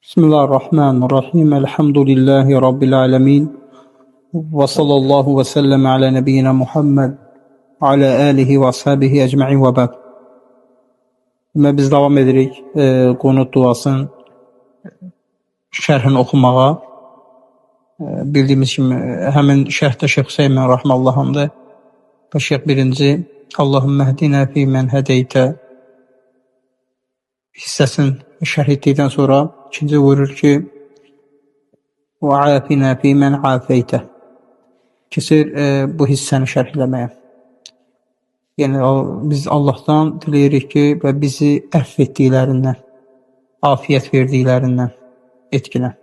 Bismillahirrahmanirrahim. Elhamdülillahi Rabbil alemin. Ve sallallahu ve sellem ala nebiyyina Muhammed ve ala alihi ve ashabihi ecma'in ve ba'd. Biz devam edirik qunut duasının şərhini oxumağa. Bildiyimiz kimi həmin şərhdə Şeyx Hüseymin rahmehullah'ındır. Və Şeyx birinci Allahümme hdina fi men hedeyte hissəsini şərh etdikdən sonra ikinci buyurur ki və afina fi men afeyte, keçir bu hissəni şərh eləməyə. Yəni biz Allah'tan diləyirik ki və bizi əff etdiklərindən, afiyət verdiklərindən etkinə.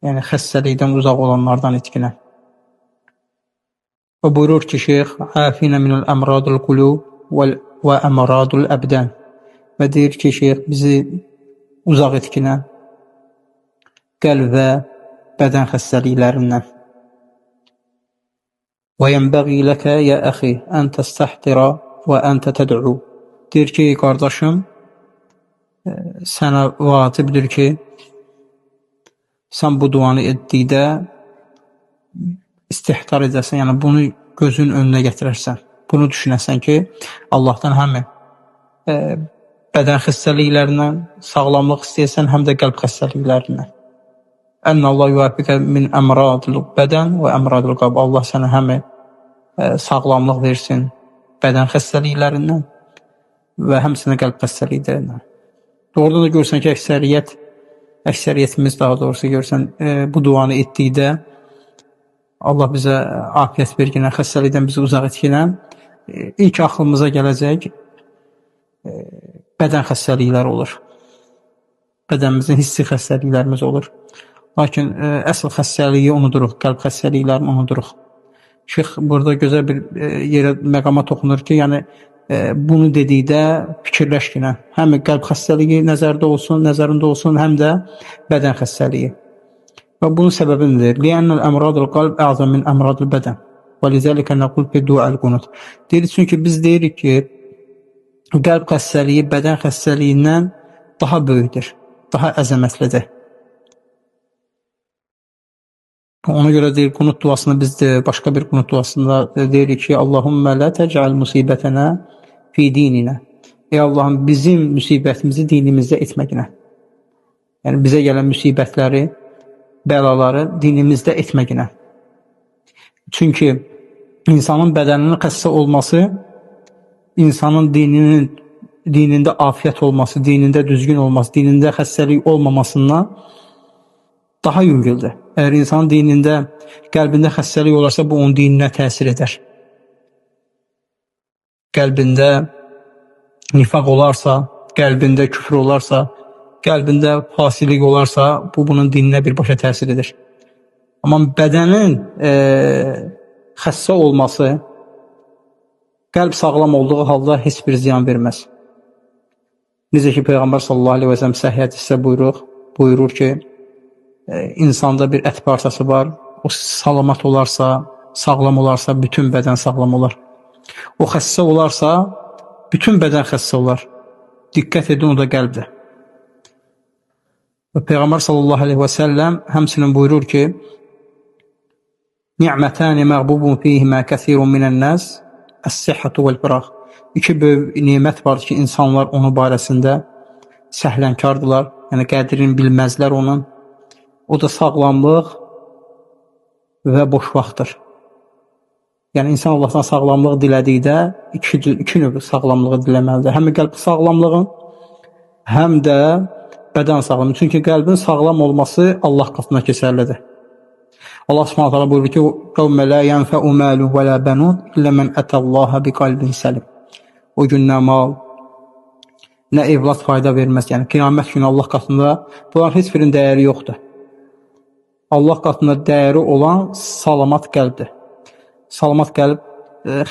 Yəni xəstəlikdən uzaq olanlardan etkinə. Və buyurur ki Şeyx afina minel əmradul qulub və əmradul əbdən. Və deyir ki Şeyx bizi uzaq etkinə qəlb və bədən xəstəliklərindən. Və yənbəği ləkə ya əxi ən təstəhdira və ən təd'u. Deyir ki qardaşım, sənə vacibdir ki sən bu duanı etdikdə istihdar edəsən, yəni bunu gözün önünə gətirərsən. Bunu düşünəsən ki Allah'tan həm bədən xəstəliklərindən sağlamlıq istəyirsən, həm də qəlb xəstəliklərindən. Ənə Allah yuvafiqə min əmradil bədən və əmradil qalb. Allah sənə həm sağlamlıq versin bədən xəstəliklərindən və həmçinin qəlb xəstəliklərindən. Doğrudan da görürsən ki, əksəriyyətimiz daha doğrusu görürsən, bu duanı etdikdə Allah bizə afiyət verginə, xəstəlikdən bizi uzaq etginə, ilk axılımıza gələcək bədən xəstəlikləri olur. Bədənimizin hissi xəstəliklərimiz olur. Lakin əsl xəstəliyi unuduruq, qəlb xəstəliklərini unuduruq. Şeyx burada gözəl bir yerə, məqama toxunur ki, yəni bunu dedikdə fikirləş ki, həm qəlb xəstəliyi nəzərində olsun, həm də bədən xəstəliyi. Və bunun səbəbindir. Li'annal əmradul qalb a'zam min əmradul bədən. Və lizəlikə nəqul fi du'al qunut. Deyirik, çünki biz deyirik ki, qəlb xəstəliyi bədən xəstəliyindən daha böyükdür, daha əzəmətlidir. Ona görə deyir, qunut duasını biz de başqa bir qunut duasında deyirik ki, Allahümmə la təcəl musibətənə fi dininə. Ey Allahım, bizim müsibətimizi dinimizdə etməginə. Yəni bizə gələn müsibətləri, bəlaları dinimizdə etməginə. Çünki insanın bədəninin xəstə olması, insanın dinində afiyət olması, dinində düzgün olması, dinində xəstəlik olmamasından daha yüngüldür. Əgər insanın dinində, qəlbində xəstəlik olarsa, bu onun dininə təsir edər. Qəlbində nifaq olarsa, qəlbində küfr olarsa, qəlbində fasilik olarsa, bu bunun dininə birbaşa təsir edir. Amma bədənin xəstə olması, qəlb sağlam olduğu halda heç bir ziyan verməz. Necə ki Peyğəmbər sallallahu aleyhi və səlləm səhih hədisdə buyurur ki, insanda bir ət parçası var, o salamat olarsa, sağlam olarsa, bütün bədən sağlam olar. O xəstə olarsa, bütün bədən xəstə olar. Diqqət edin, o da qəlbdir. Və Peyğəmbər sallallahu aleyhi və səlləm həmçinin buyurur ki, Ni'mətəni məğbubun fiyhimə kəthirun minən-nəs əs-sihhatu vəl-firaq. İki böyük nimət var ki, insanlar onun barəsində səhlənkardılar, yəni qədrini bilməzlər onun. O da sağlamlıq və boş vaxtdır. Yəni insan Allah'tan sağlamlıq dilədikdə iki növ sağlamlığı diləməlidir. Həm qəlb sağlamlığın, həm də bədən sağlamlığı. Çünki qəlbin sağlam olması Allah qatına keçərlidir. Allah Subhanahu taala buyurur ki: "Qavmə la yanfa'u malu və la banun illə men atallaha biqalbin salim." O gün nə mal, nə evlad fayda verməz. Yəni qiyamət günü Allah qatında bunların heç birinin dəyəri yoxdur. Allah qatında dəyəri olan salamat qəlbdir. Salamat qəlb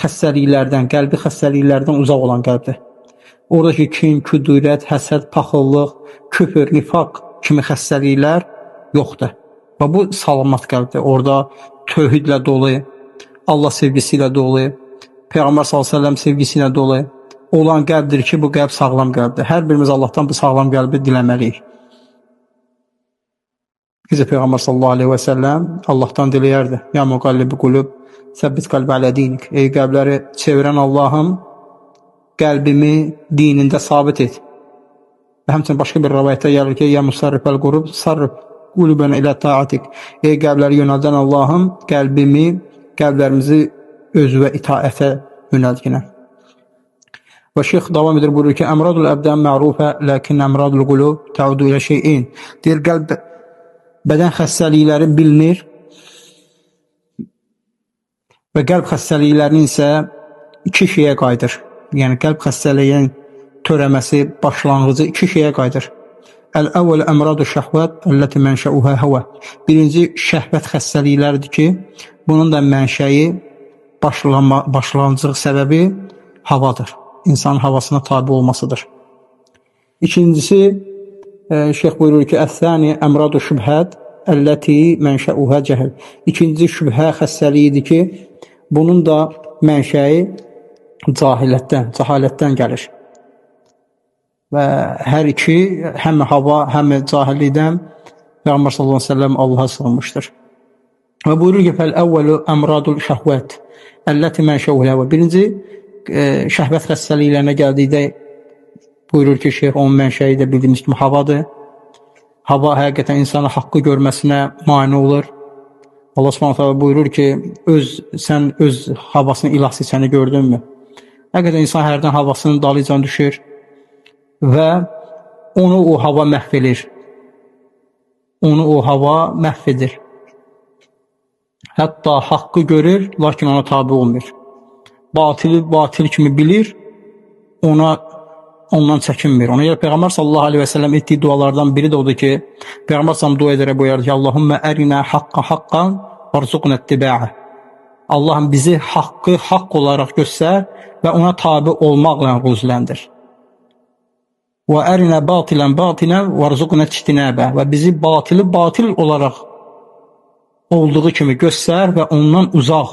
xəstəliklərdən, qəlbi xəstəliklərdən uzaq olan qəlbdir. Oradakı kin, küdurət, həsəd, paxıllıq, küfür, nifaq kimi xəstəliklər yoxdur. Və bu salamat qəlbdir. Orada tövhidlə dolu, Allah sevgisi ilə dolu, Peyğəmbər sallallahu əleyhi və səlləm sevgisi ilə dolu olan qəlbdir ki, bu qəlb sağlam qəlbdir. Hər birimiz Allah'tan bu sağlam qəlbi diləməliyik. Bize Peygamber sallallahu aleyhi ve sellem Allah'tan dileyerdi. Ya muqallibi qulub, səbbit qalbi alə dinik. Ey qəlbləri çevirən Allahım, qəlbimi dinində sabit et. Və həmçinin başqa bir rivayətdə gəlir ki, ya musarrifəl qulub, sarrif qulubana ilə taatik. Ey qəlbləri yönəldən Allahım, qəlblərimizi özünə itaətə yönəldinə. Və şeyx davam edir, buyurur ki, əmradul əbdən mərufə, lakin əmradul qulub təudu ilə şeyin. Deyir, bədən xəstəlikləri bilinir və qəlb xəstəliklərinin isə iki şeyə qayıdır. Yəni, qəlb xəstəliyinin törəməsi, başlanğıcı iki şeyə qayıdır. Əl-əvvəl əmradu şəhvət, əlləti mənşəuhə həvə. Birinci, şəhvət xəstəlikləridir ki, bunun da mənşəyi, başlanğıcı səbəbi havadır. İnsanın havasına tabi olmasıdır. İkincisi, şeyx buyurur ki, əs-sani əmradu şübhət, əlləti mənşəuhə cəhəl. İkinci şübhə xəstəliyidir ki, bunun da mənşəyi cəhalətdən gəlir. Və hər iki, həm hava, həm cahillikdən Peyğəmbər sallallahu əleyhi və səlləm Allaha sığınmışdır. Və buyurur ki, fəl-əvvəlu əmradul şəhvət, əlləti mənşəuhə həvə. Birinci, şəhvət xəstəliklərinə gəldikdə buyurur ki, şeyx, onun mənşəyi də bildiyimiz kimi havadır. Hava həqiqətən insana haqqı görməsinə mane olur. Allah Subhanahu taala buyurur ki, sən öz havasını ilah seçəni gördünmü? Həqiqətən insan hərdən havasının dalıcan düşür və onu o hava məhv edir. Onu o hava məhv edir. Hətta haqqı görür, lakin ona tabi olmur. Batili batil kimi bilir, ondan çəkinmir. Ona görə Peyğəmbər sallallahu aleyhi və səlləm etdiyi dualardan biri də odur ki, Peyğəmbər sallallahu dua edərək buyurur ki, Allahümmə ərinə haqqa haqqan varzuqnə ittibə'ə. Allahım bizi haqqı haqq olaraq göstər və ona tabi olmaqla ruzləndir. Və ərinə batilən batilən varzuqnə ictinəbə. Və bizi batili batil olaraq olduğu kimi göstər və ondan uzaq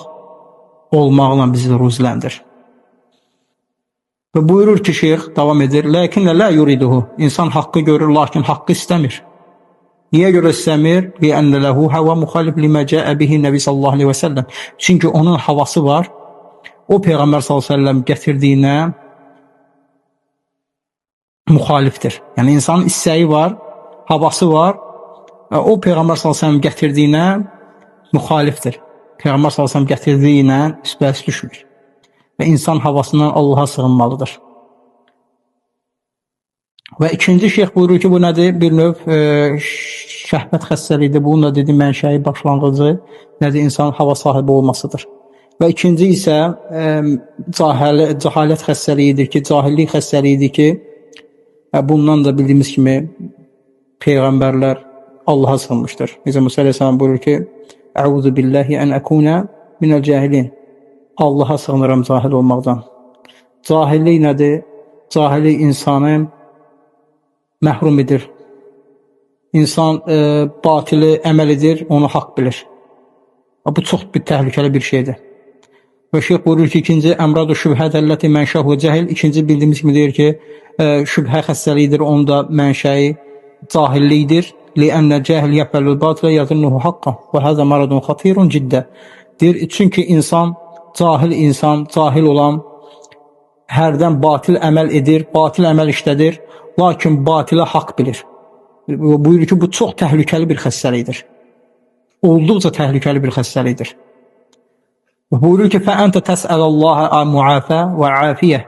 olmaqla bizi ruzləndir. Və buyurur ki, şeyx davam edir, lakinnə la yuriduhu. İnsan haqqı görür, lakin haqqı istəmir. Niyə görə istəmir? Li'ənnə ləhu həvə müxalif limə cəə bihi Nəbi sallallahu aleyhi və səlləm. Çünki onun havası var. O Peyğəmbər sallallahu aleyhi və səlləm gətirdiyinə müxalifdir. Yəni, insanın istəyi var, havası var və o Peyğəmbər sallallahu aleyhi və səlləm gətirdiyinə müxalifdir. Peyğəmbər sallallahu əleyhi və səlləm gətirdiyi ilə üsbəüst düşmür. Və insan havasından Allaha sığınmalıdır. Və ikinci şeyx buyurur ki, bu nədir? Bir növ şəhvət xəstəliyidir. Bunun da dedi, mənşəyi, başlanğıcı nədir? İnsanın hava sahibi olmasıdır. Və ikinci isə cəhalət xəstəliyidir ki, cahillik xəstəliyidir ki, bundan da bildiyimiz kimi Peyğəmbərlər Allaha sığınmışdır. Necə Musa əleyhissalam buyurur ki, Əuzu billahi ən əkunə minəl cahilin. Allaha sığınıram cahil olmaqdan. Cahillik nədir? Cahillik insanı məhrum edir. İnsan batili əməl edir, onu haqq bilir. Bu çox bir təhlükəli bir şeydir. Və şeyx buyurur ki, ikinci əmradu şübhət əlləti mənşəhu cəhil. İkinci bildiyimiz kimi deyir ki, şübhə xəstəliyidir, onun da mənşəyi cahillikdir. لأن الجاهل يفعل الباطل يظنه حقا وهذا مرض خطير جدا. Deyir, çünki insan, cahil olan hərdən batil əməl edir, batil əməl işlədir, lakin batilə haqq bilir. Buyurur ki, bu çox təhlükəli bir xəstəlikdir. Olduqca təhlükəli bir xəstəlikdir. Buyurur ki, فَأَنْتَ تَسْأَلَ اللّٰهَ مُعَافَى وَعَافِيَةً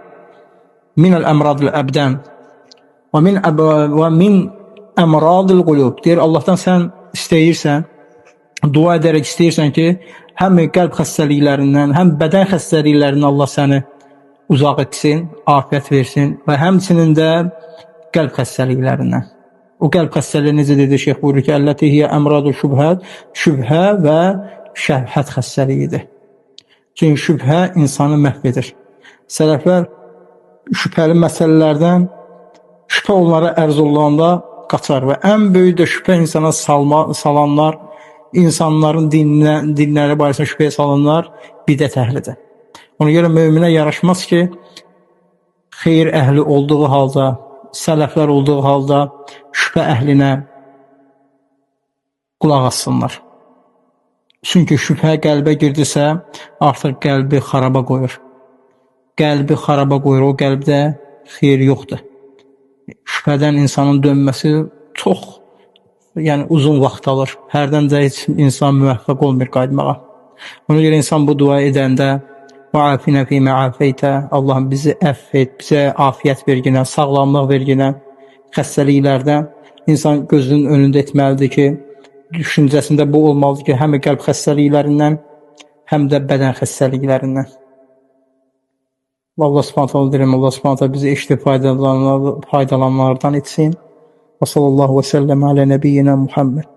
مِنَ الْأَمْرَاضِ الْأَبْدَانِ وَمِنْ əmradil qulub. Deyir, Allahdan sən istəyirsən, dua edərək istəyirsən ki, həm qəlb xəstəliklərindən, həm bədən xəstəliklərindən Allah səni uzaq etsin, afiyət versin və həmçinin də qəlb xəstəliklərindən. O qəlb xəstəliyi necə dedi şeyx buyurur ki, əlləti hiyə əmradul şübhət, şübhə və şəhvət xəstəliyidir. Çünki şübhə insanı məhv edir. Sələflər şübhəli məsələlərdən şübhə onlara ərz olunanda qaçar və ən böyük də şübhə insana salanlar, insanların dinləri barəsində şübhəyə salanlar bidət əhlidir. Ona görə möminə yaraşmaz ki, xeyir əhli olduğu halda, sələflər olduğu halda şübhə əhlinə qulaq assınlar. Çünki şübhə qəlbə girdisə, artıq qəlbi xaraba qoyur. Qəlbi xaraba qoyur, o qəlbdə xeyir yoxdur. Şübhədən insanın dönməsi çox, yəni uzun vaxt alır. Hərdən də heç insan müvəffəq olmur qayıtmağa. Ona görə insan bu dua edəndə وَعَافِنَا فِي مَا عَافَيْتَ Allahım bizi əff et, bizə afiyyət verginə, sağlamlıq verginə, xəstəliklərdən insan gözünün önündə etməlidir ki, düşüncəsində bu olmalıdır ki, həm qəlb xəstəliklərindən, həm də bədən xəstəliklərindən. Allah Subhanahu taala deyirəm, Allah Subhanahu taala bizi eşidib faydalananlardan etsin. Və sallallahu və səlləm alə nəbiyyina Muhammed.